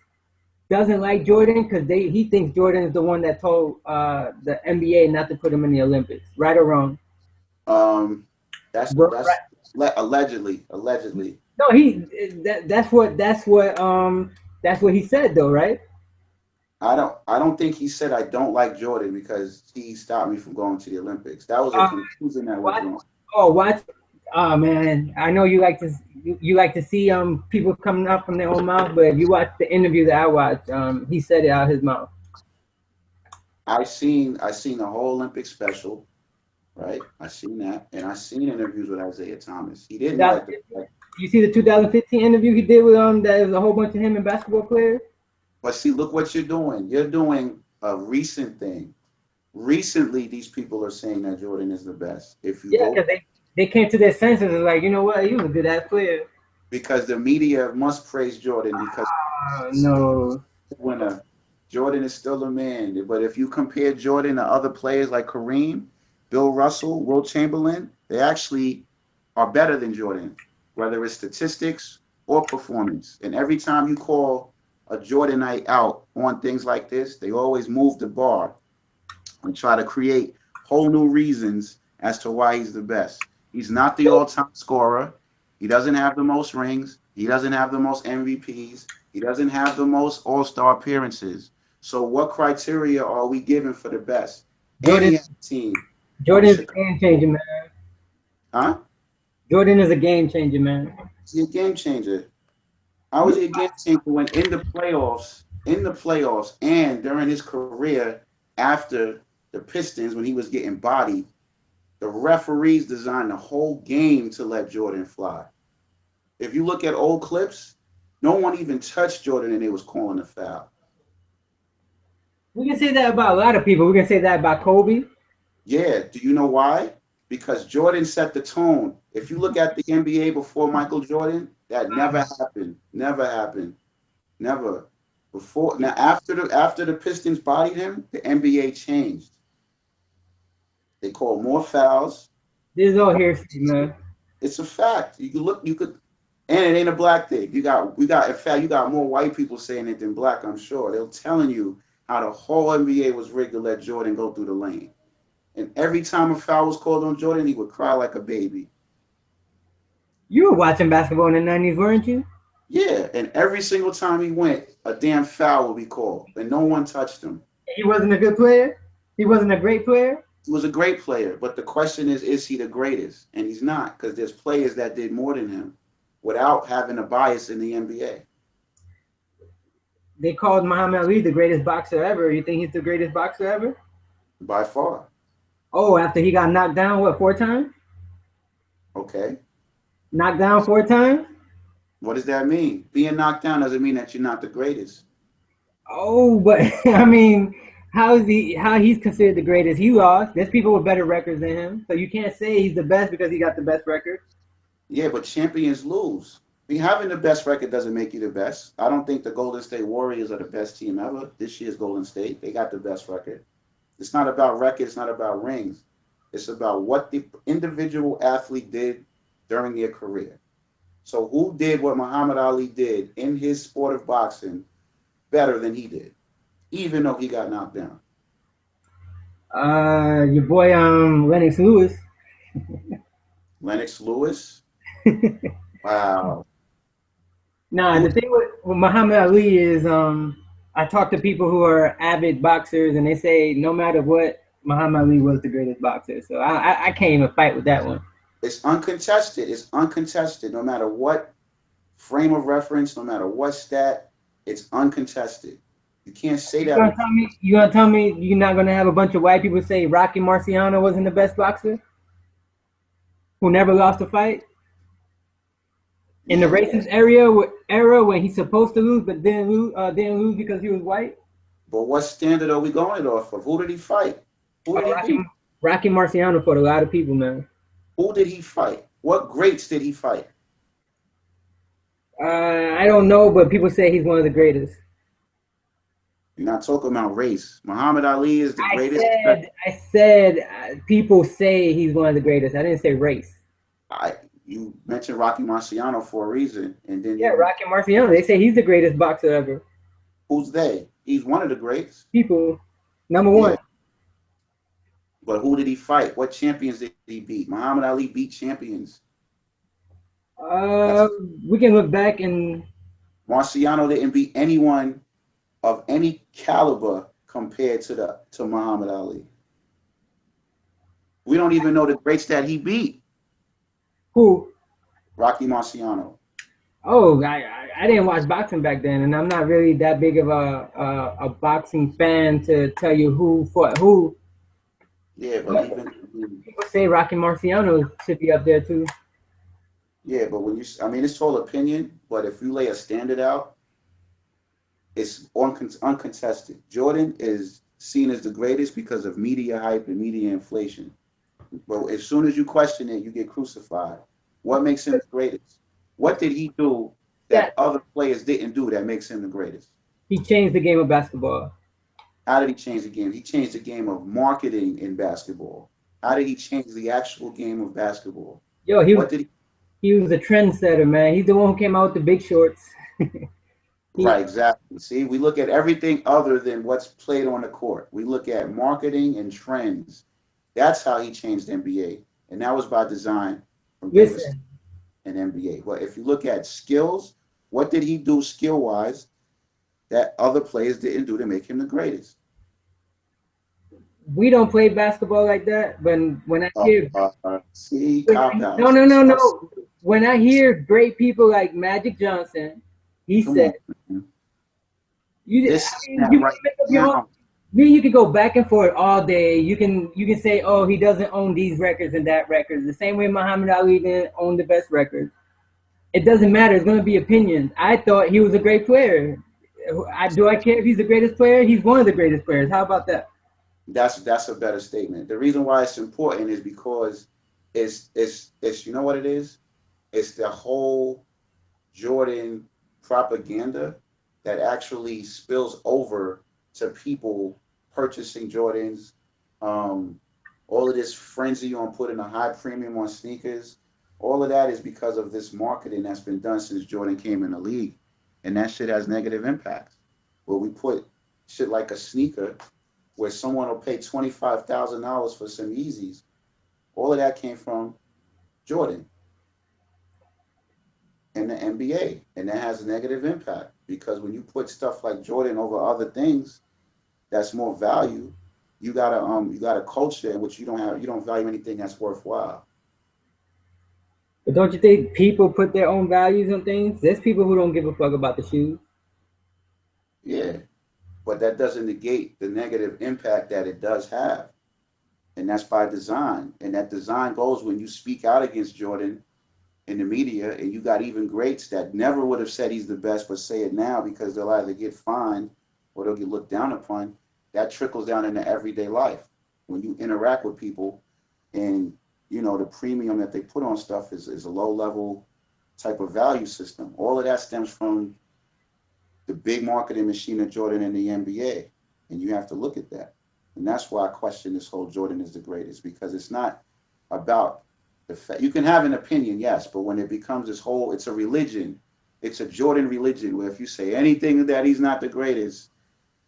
doesn't like Jordan because he thinks Jordan is the one that told the NBA not to put him in the Olympics. Right or wrong? That's allegedly. No, that's what he said though, right? I don't think he said I don't like Jordan because he stopped me from going to the Olympics. That was a conclusion that was wrong. Oh man, I know you like to see people coming up from their own mouth, but if you watch the interview that I watched, he said it out of his mouth. I seen the whole Olympic special, right? I seen that, and I seen interviews with Isaiah Thomas. He didn't like You see the 2015 interview he did with that was a whole bunch of him and basketball players. But see, look what you're doing. You're doing a recent thing. Recently, these people are saying that Jordan is the best. If you Yeah, go, because they came to their senses and like, you know what, he was a good ass player. because the media must praise Jordan because No. winner. Jordan is still a man. But if you compare Jordan to other players like Kareem, Bill Russell, Will Chamberlain, they actually are better than Jordan, whether it's statistics or performance. And every time you call a Jordanite out on things like this, they always move the bar and try to create whole new reasons as to why he's the best. He's not the all-time scorer. He doesn't have the most rings. He doesn't have the most MVPs. He doesn't have the most all-star appearances. So what criteria are we given for the best? And Jordan he has a team on Jordan is a game changer, man. Huh? Jordan is a game changer, man. He's a game changer. I was a game changer when in the playoffs, and during his career after the Pistons when he was getting bodied, the referees designed the whole game to let Jordan fly. If you look at old clips, no one even touched Jordan and they was calling a foul. We can say that about a lot of people. We can say that about Kobe. Yeah, do you know why? Because Jordan set the tone. If you look at the NBA before Michael Jordan, that never happened. Never happened. Never. Before now after the Pistons bodied him, the NBA changed. They called more fouls. This is all hearsay, man. It's a fact. You could, and it ain't a black thing. In fact, you got more white people saying it than black, I'm sure. They're telling you how the whole NBA was rigged to let Jordan go through the lane. And every time a foul was called on Jordan, he would cry like a baby. You were watching basketball in the 90s, weren't you? Yeah, and every single time he went, a damn foul would be called, and no one touched him. He wasn't a good player. He wasn't a great player. He was a great player, but the question is he the greatest? And he's not, because there's players that did more than him without having a bias in the NBA. They called Muhammad Ali the greatest boxer ever. You think he's the greatest boxer ever? By far. Oh, after he got knocked down, what, 4 times? Okay. Knocked down 4 times? What does that mean? Being knocked down doesn't mean that you're not the greatest. Oh, but I mean, how he's considered the greatest? He lost. There's people with better records than him. So you can't say he's the best because he got the best record. Yeah, but champions lose. I mean, having the best record doesn't make you the best. I don't think the Golden State Warriors are the best team ever. This year's Golden State, they got the best record. It's not about record. It's not about rings. It's about what the individual athlete did during their career. So who did what Muhammad Ali did in his sport of boxing better than he did, even though he got knocked down? Your boy Lennox Lewis. Lennox Lewis? Wow. Nah, the thing with Muhammad Ali is I talk to people who are avid boxers and they say no matter what, Muhammad Ali was the greatest boxer. So I can't even fight with that one. It's uncontested. It's uncontested. No matter what frame of reference, no matter what stat, it's uncontested. You can't say that. You gonna tell me you're not gonna have a bunch of white people say Rocky Marciano wasn't the best boxer? Who never lost a fight? In the racist era when he's supposed to lose but didn't lose because he was white? But what standard are we going off of? Who did he fight? Who did he beat? Rocky Marciano fought a lot of people, man. Who did he fight? What greats did he fight? I don't know, but people say he's one of the greatest. You're not talking about race. Muhammad Ali is the greatest. I said people say he's one of the greatest. I didn't say race. You mentioned Rocky Marciano for a reason, and then Rocky Marciano. They say he's the greatest boxer ever. Who's they? He's one of the greats. People, number one. But who did he fight? What champions did he beat? Muhammad Ali beat champions. We can look back and Marciano didn't beat anyone of any caliber compared to Muhammad Ali. We don't even know the greats that he beat. Who? Rocky Marciano. Oh, I didn't watch boxing back then, and I'm not really that big of a boxing fan to tell you who fought who. Yeah, but people say Rocky Marciano should be up there too. Yeah, but I mean, it's all opinion, but if you lay a standard out, it's uncontested. Jordan is seen as the greatest because of media hype and media inflation. But as soon as you question it, you get crucified. What makes him the greatest? What did he do that That other players didn't do that makes him the greatest? he changed the game of basketball. How did he change the game? He changed the game of marketing in basketball. How did he change the actual game of basketball? Yo, What did he? he was a trendsetter, man. He's the one who came out with the big shorts. Right, he exactly. See, we look at everything other than what's played on the court. We look at marketing and trends. That's how he changed the NBA. And that was by design from Davis listen. and NBA. But if you look at skills, what did he do skill wise that other players didn't do to make him the greatest? We don't play basketball like that. When I hear See, cop no, outs. no, It's no, all, no. When I hear great people like Magic Johnson, he come said, on, man. "You, I This is mean, that you can right make up your own." now. Me, you can go back and forth all day. You can say, "Oh, he doesn't own these records and that records." The same way Muhammad Ali didn't own the best records. It doesn't matter. It's going to be opinions. I thought he was a great player. Do I care if he's the greatest player? He's one of the greatest players. How about that? That's a better statement. The reason why it's important is because it's you know what it is? It's the whole Jordan propaganda that actually spills over to people purchasing Jordans. Um, all of this frenzy on putting a high premium on sneakers, all of that is because of this marketing that's been done since Jordan came in the league. And that shit has negative impacts. Where we put shit like a sneaker where someone will pay $25,000 for some Yeezys. All of that came from Jordan and the NBA, and that has a negative impact because when you put stuff like Jordan over other things, that's more value. You got a culture in which you don't value anything that's worthwhile. But don't you think people put their own values on things? There's people who don't give a fuck about the shoes. Yeah, but that doesn't negate the negative impact that it does have, and that's by design. And that design goes when you speak out against Jordan in the media, and you got even greats that never would have said he's the best, but say it now because they'll either get fined or they'll get looked down upon. That trickles down into everyday life when you interact with people, and the premium that they put on stuff is a low level type of value system. All of that stems from the big marketing machine of Jordan and the NBA, and you have to look at that. And that's why I question this whole Jordan is the greatest because it's not about the fact you can have an opinion, yes, but when it becomes this whole, it's a religion. It's a Jordan religion where if you say anything that he's not the greatest,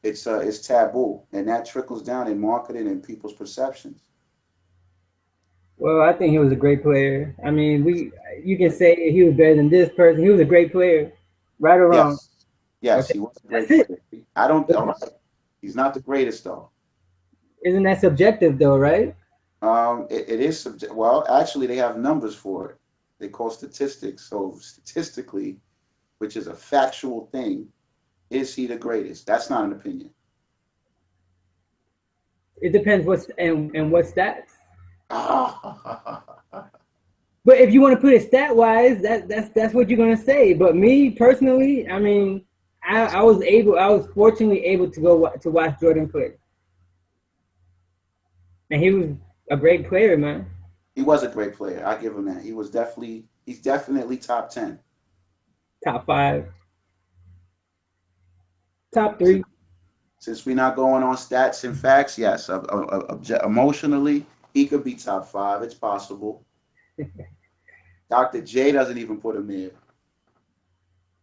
it's taboo, and that trickles down in marketing and people's perceptions. Well, I think he was a great player. I mean, you can say he was better than this person. He was a great player, right or wrong. Yes, yes, Okay, he was a that's great it. player. I don't. All right, he's not the greatest though. Isn't that subjective though, right? It is subject. Well, actually, they have numbers for it. They call statistics. So statistically, which is a factual thing, is he the greatest? That's not an opinion. It depends and what stats. Ah, But if you want to put it stat wise, that's what you're gonna say. But me personally, I mean, I was fortunately able to to watch Jordan play, and he was a great player, man. he was a great player. I give him that. He's definitely top 10. Top five, top Since, three. since we're not going on stats and facts, yes, emotionally, he could be top 5. It's possible. Dr. J doesn't even put him there.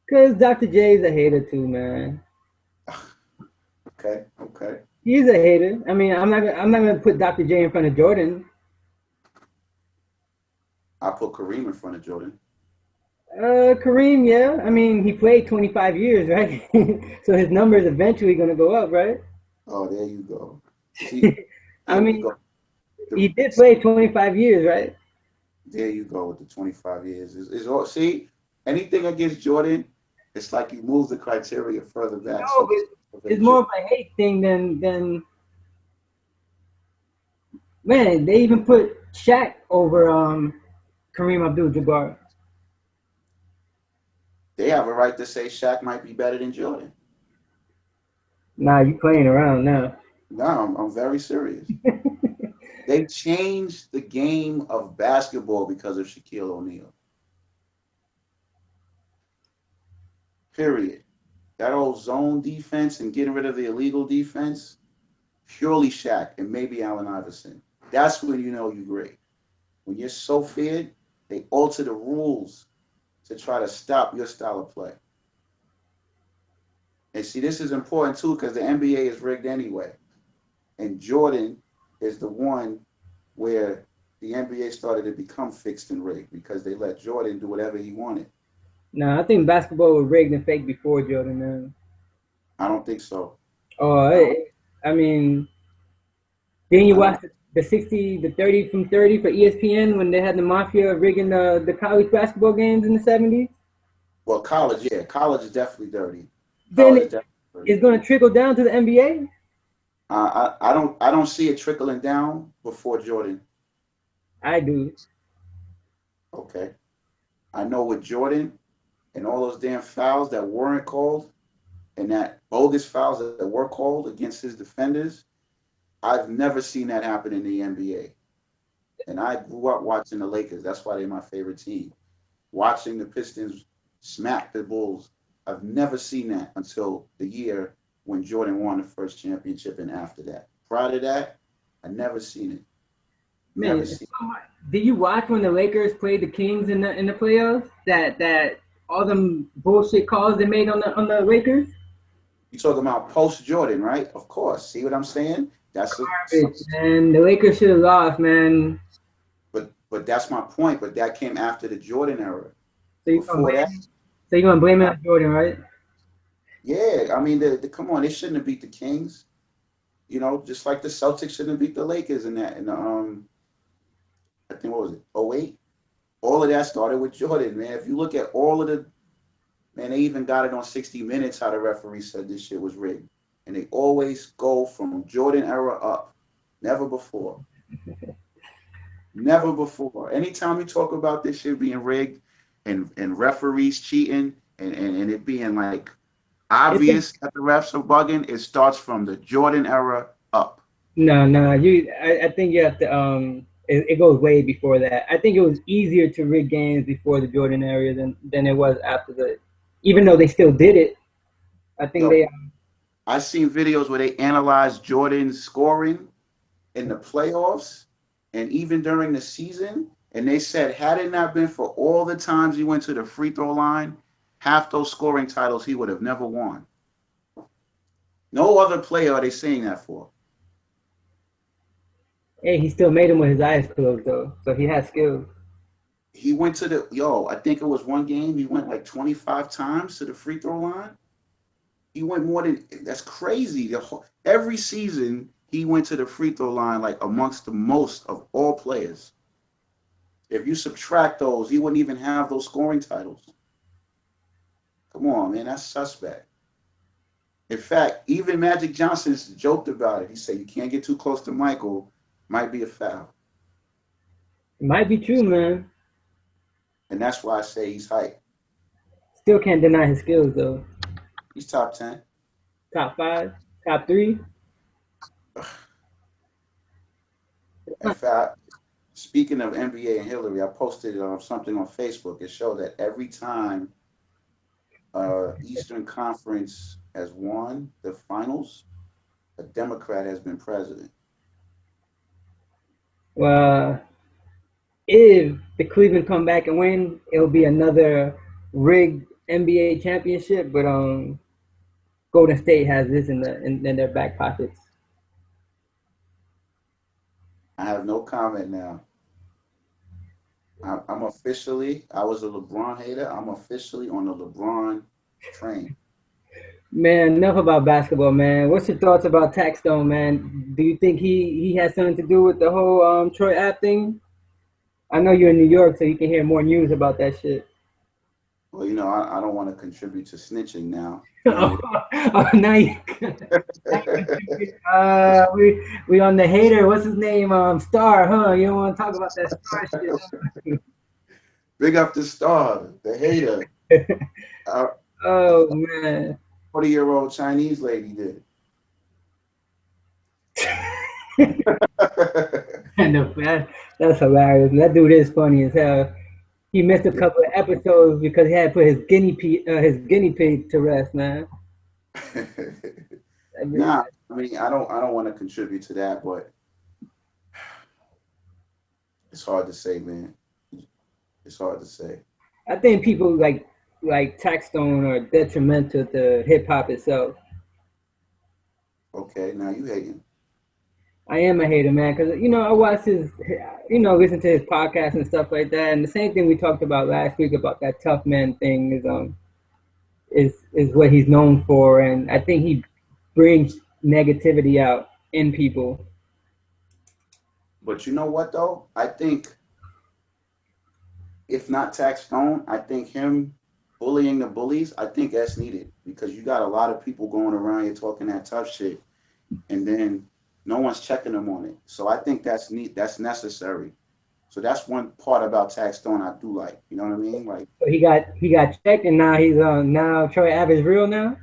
Cause Dr. J is a hater too, man. Okay, okay. He's a hater. I mean, I'm not gonna put Dr. J in front of Jordan. I put Kareem in front of Jordan. Kareem, yeah. I mean, he played 25 years, right? So his number is eventually gonna go up, right? Oh, there you go. See, I there you mean, go. he did play 25 years, right? There you go with the 25 years. See, anything against Jordan, it's like you move the criteria further back. No, So but it's more of a hate thing than man. They even put Shaq over Kareem Abdul-Jabbar. They have a right to say Shaq might be better than Jordan. Nah, you playing around now. No, I'm very serious. They changed the game of basketball because of Shaquille O'Neal. Period. That old zone defense and getting rid of the illegal defense, purely Shaq and maybe Allen Iverson. That's when you know you're great. When you're so feared, they alter the rules to try to stop your style of play. And see, this is important too because the NBA is rigged anyway. And Jordan is the one where the NBA started to become fixed and rigged because they let Jordan do whatever he wanted. Nah, I think basketball was rigged and fake before Jordan, man. I don't think so. Oh, I don't. I mean, didn't you I don't. watch the 60, the 30 from 30 for ESPN when they had the mafia rigging the college basketball games in the 70s? Well, college, yeah, college is definitely dirty. Then College is definitely dirty. it's going to trickle down to the NBA? I don't see it trickling down before Jordan. I do. Okay, I know with Jordan and all those damn fouls that weren't called and that bogus fouls that were called against his defenders, I've never seen that happen in the NBA. And I grew up watching the Lakers. That's why they're my favorite team. Watching the Pistons smack the Bulls. I've never seen that until the year when Jordan won the first championship and after that. Prior to that, I never seen it. Never Man, seen did you watch when the Lakers played the Kings in the playoffs? That all them bullshit calls they made on the Lakers? it. You talking about post Jordan, right? Of course. See what I'm saying? That's a Garbage, man. The Lakers should have lost, man. but that's my point. But that came after the Jordan era. So you gonna Before that, blame it on Jordan, right? yeah, I mean, come on, they shouldn't have beat the Kings. You know, just like the Celtics shouldn't have beat the Lakers in that. And I think what was it, '08? All of that started with Jordan, man. If you look at all of the, man, they even got it on 60 Minutes how the referee said this shit was rigged. And they always go from Jordan era up. Never before. Never before. Anytime you talk about this shit being rigged and referees cheating and it being like obvious that the refs are bugging, it starts from the Jordan era up. No. I think you have to. It goes way before that. I think it was easier to rig games before the Jordan era than it was after the. Even though they still did it, I think Yo, they. I seen videos where they analyzed Jordan's scoring in the playoffs and even during the season, and they said had it not been for all the times he went to the free throw line, half those scoring titles he would have never won. No other player are they saying that for. Hey, he still made them with his eyes closed though, so he has skills. He went to I think it was one game, he went like 25 times to the free throw line. He went more than, that's crazy. Every season, he went to the free throw line like amongst the most of all players. If you subtract those, he wouldn't even have those scoring titles. Come on, man, that's suspect. In fact, even Magic Johnson joked about it. He said, you can't get too close to Michael, might be a foul. It might be true, man. And that's why I say he's hype. Still can't deny his skills though. He's top 10. Top five, top three. In fact, speaking of NBA and Hillary, I posted something on Facebook. It showed that every time Eastern Conference has won the finals, a Democrat has been president. Well, if the Cleveland come back and win, it'll be another rigged NBA championship. But Golden State has this in their back pockets. I have no comment now. I'm officially, I was a LeBron hater. I'm officially on the LeBron train. Man, enough about basketball, man. What's your thoughts about Taxstone, man? Do you think he has something to do with the whole Troy Ave thing? I know you're in New York, so you can hear more news about that shit. Well, I don't want to contribute to snitching now. Oh, now you, we on the hater. What's his name? Star, huh? You don't want to talk about that Star shit. Big up the star, the hater. A Oh man. 40-year-old Chinese lady did. And that's hilarious. That dude is funny as hell. He missed a couple of episodes because he had to put his guinea pig to rest, man. Nah, I mean, I don't want to contribute to that, but it's hard to say, man. It's hard to say. I think people like Taxstone are detrimental to hip hop itself. Okay, now you hating. I am a hater, man, because I watch listen to his podcast and stuff like that. And the same thing we talked about last week about that tough man thing is what he's known for, and I think he brings negativity out in people. But you know what though? I think if not Tax Stone, I think him bullying the bullies, I think that's needed because you got a lot of people going around here talking that tough shit, and then no one's checking them on it. So I think that's neat. That's necessary. So that's one part about Tax Stone I do like. You know what I mean? Like So he got checked, and now he's now Troy Ave is real now.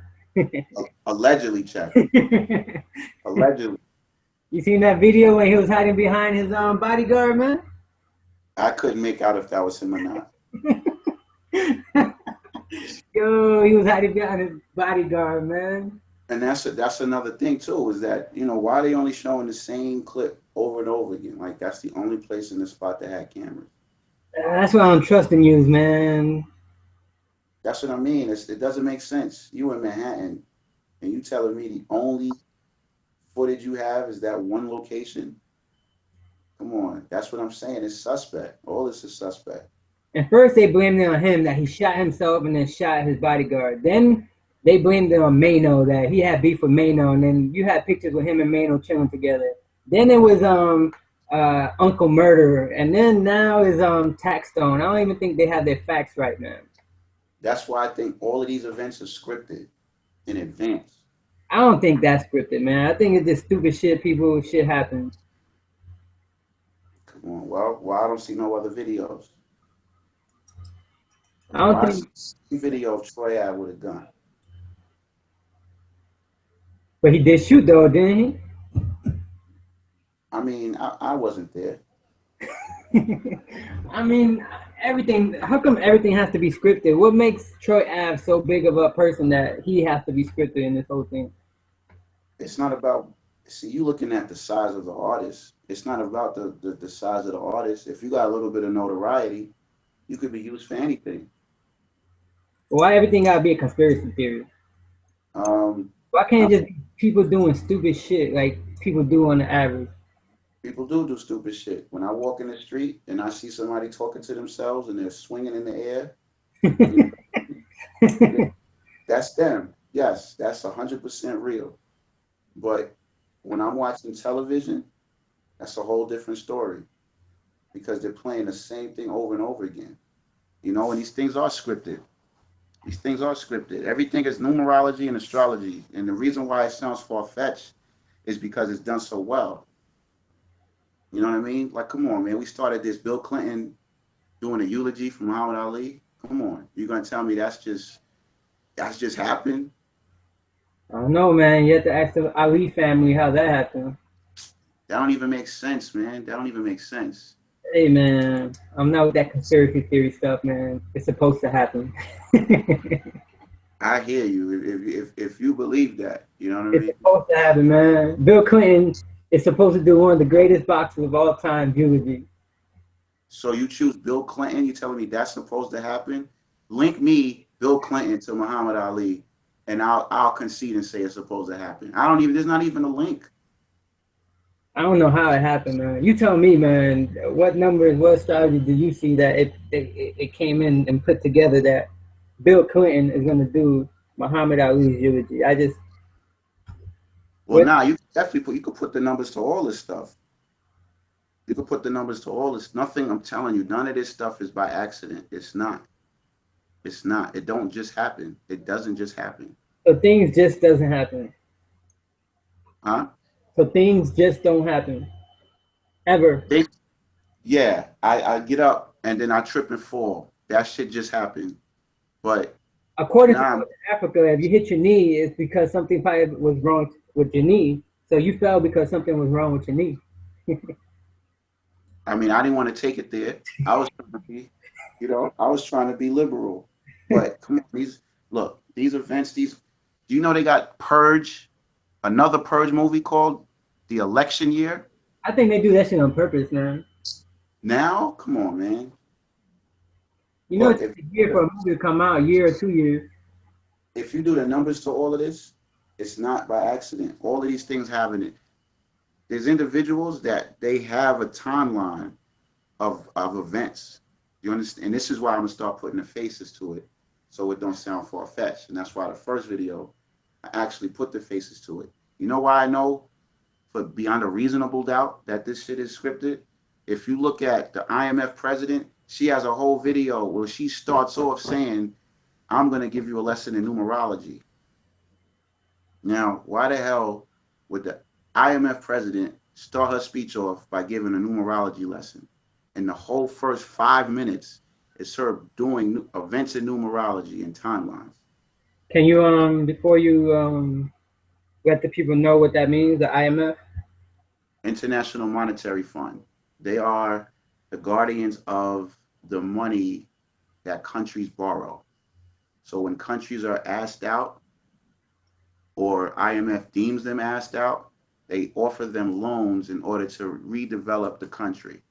allegedly checked. Allegedly. You seen that video when he was hiding behind his bodyguard, man? I couldn't make out if that was him or not. Yo, he was hiding behind his bodyguard, man. And that's another thing too, is that why are they only showing the same clip over and over again? Like that's the only place in the spot that had cameras. That's why I don't trust the news, man. That's what I mean. It doesn't make sense. You in Manhattan, and you telling me the only footage you have is that one location? Come on, that's what I'm saying. It's suspect. All this is suspect. And first they blamed it on him that he shot himself and then shot his bodyguard. Then they blamed it on Mano that he had beef with Mano, and then you had pictures with him and Mano chilling together. Then it was Uncle Murder, and then now is Taxstone. I don't even think they have their facts right, man. That's why I think all of these events are scripted in advance. I don't think that's scripted, man. I think it's just stupid shit happens. Come on. Well, I don't see no other videos. I don't Why think, see video of Troy Ave with a gun? but he did shoot though, didn't I mean, I wasn't there. he? I mean, everything. How come everything has to be scripted? What makes Troy Ave so big of a person that he has to be scripted in this whole thing? It's not about, see, you looking at the size of the artist. It's not about the size of the artist. If you got a little bit of notoriety, you could be used for anything. Why everything gotta be a conspiracy theory? Um, Why can't it just be people doing stupid shit like people do on the average? People do stupid shit. When I walk in the street and I see somebody talking to themselves and they're swinging in the air, you know, that's them. Yes, that's 100% real. But when I'm watching television, that's a whole different story because they're playing the same thing over and over again. And these things are scripted. These things are scripted. Everything is numerology and astrology. And the reason why it sounds far-fetched is because it's done so well. You know what I mean? Like, come on, man. We started this Bill Clinton doing a eulogy for Muhammad Ali. Come on. You're going to tell me that's just happened? I don't know, man. You have to ask the Ali family how that happened. That don't even make sense, man. That don't even make sense. Hey, man, I'm not with that conspiracy theory stuff, man. It's supposed to happen. I hear you. If you believe that, you know what I mean? It's supposed to happen, man. Bill Clinton is supposed to do one of the greatest boxers of all time, eulogy. So you choose Bill Clinton? You telling me that's supposed to happen? Link me, Bill Clinton, to Muhammad Ali, and I'll concede and say it's supposed to happen. There's not even a link. I don't know how it happened, man. You tell me, man. What numbers, what strategy did you see that it came in and put together that Bill Clinton is going to do Muhammad Ali's eulogy? Well, now you definitely could put the numbers to all this stuff. You could put the numbers to all this. Nothing, I'm telling you, none of this stuff is by accident. It's not. It's not. It don't just happen. It doesn't just happen. So things just doesn't happen. Huh? So things just don't happen. Ever. Yeah, I get up and then I trip and fall. That shit just happened. But According to now, Africa, if you hit your knee, it's because something probably was wrong with your knee. So you fell because something was wrong with your knee. I mean, I didn't want to take it there. I was trying to be, I was trying to be liberal. But come on, these events, do you know they got Purge, another Purge movie called The Election Year? I think they do that shit on purpose, man. Now, come on, man. You know, Look, it's a year for a movie to come out, a year or 2 years. if you do the numbers to all of this, it's not by accident. All of these things having it. There's individuals that they have a timeline of events. You understand? And this is why I'm gonna start putting the faces to it, so it don't sound far fetched. And that's why the first video, I actually put the faces to it. You know why I know, for beyond a reasonable doubt, that this shit is scripted? If you look at the IMF president, she has a whole video where she starts off saying, "I'm gonna give you a lesson in numerology." Now, why the hell would the IMF president start her speech off by giving a numerology lesson? And the whole first 5 minutes is her doing events in numerology and timelines. Can you before you let the people know what that means, the IMF? International Monetary Fund. They are the guardians of the money that countries borrow. So when countries are asked out, or IMF deems them asked out, they offer them loans in order to redevelop the country.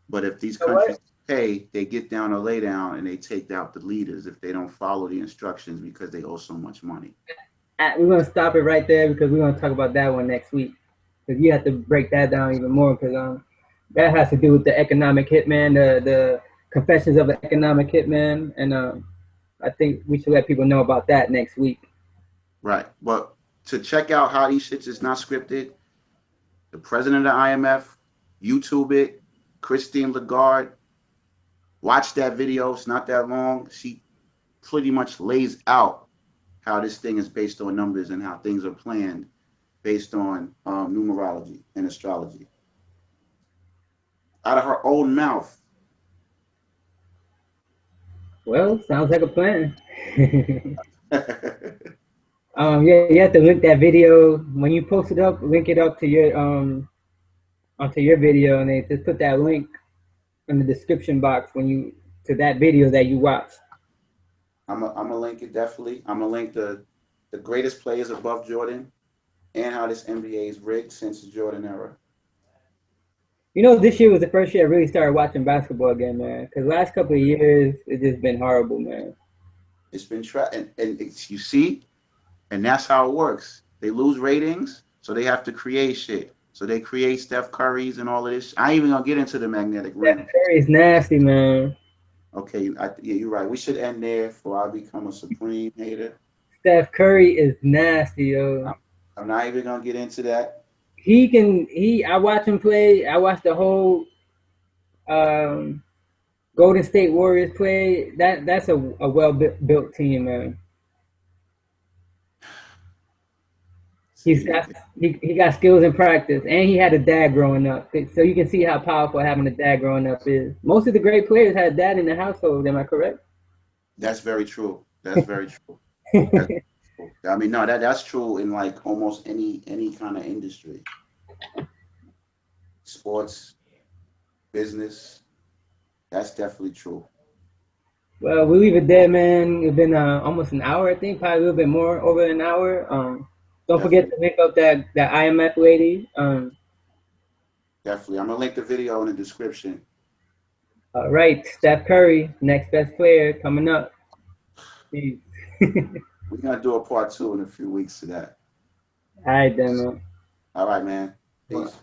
But if these You know what? countries pay, they get down or lay down and they take out the leaders if they don't follow the instructions because they owe so much money. We're gonna stop it right there because we're gonna talk about that one next week. Because you have to break that down even more because that has to do with the economic hitman, the confessions of an economic hitman, and I think we should let people know about that next week. Right. But to check out how these shits is not scripted, the president of the IMF, YouTube it, Christine Lagarde, watch that video. It's not that long. She pretty much lays out how this thing is based on numbers and how things are planned based on numerology and astrology. Out of her own mouth. Well, sounds like a plan. Yeah, you have to link that video when you post it up. Link it up to your onto your video, and they just put that link in the description box when you to that video that you watched. I'm gonna link it definitely. I'm gonna link the greatest players above Jordan and how this NBA is rigged since the Jordan era. You know, this year was the first year I really started watching basketball again, man. Because last couple of years, it's just been horrible, man. It's been and you see, and that's how it works. They lose ratings, so they have to create shit. So they create Steph Curry's and all of this. I ain't even gonna get into the magnetic rim. Steph Curry's nasty, man. Okay, yeah, you're right. We should end there before I become a supreme hater. Steph Curry is nasty, yo. I'm not even gonna get into that. I watch him play. I watched the whole um, Golden State Warriors play. That's a well built team, man. He got skills in practice, and he had a dad growing up. So you can see how powerful having a dad growing up is. Most of the great players had a dad in the household. Am I correct? That's very true. That's very true. That's true. I mean, no, that's true in like almost any kind of industry, sports, business. That's definitely true. Well, we leave it there, man. It's been almost an hour, I think, probably a little bit more, over an hour. Don't forget to link up that IMF lady. Definitely. I'm gonna link the video in the description. All right, Steph Curry, next best player coming up. Peace. We're gonna do a part 2 in a few weeks to that. All right, then, man. All right, man. Peace.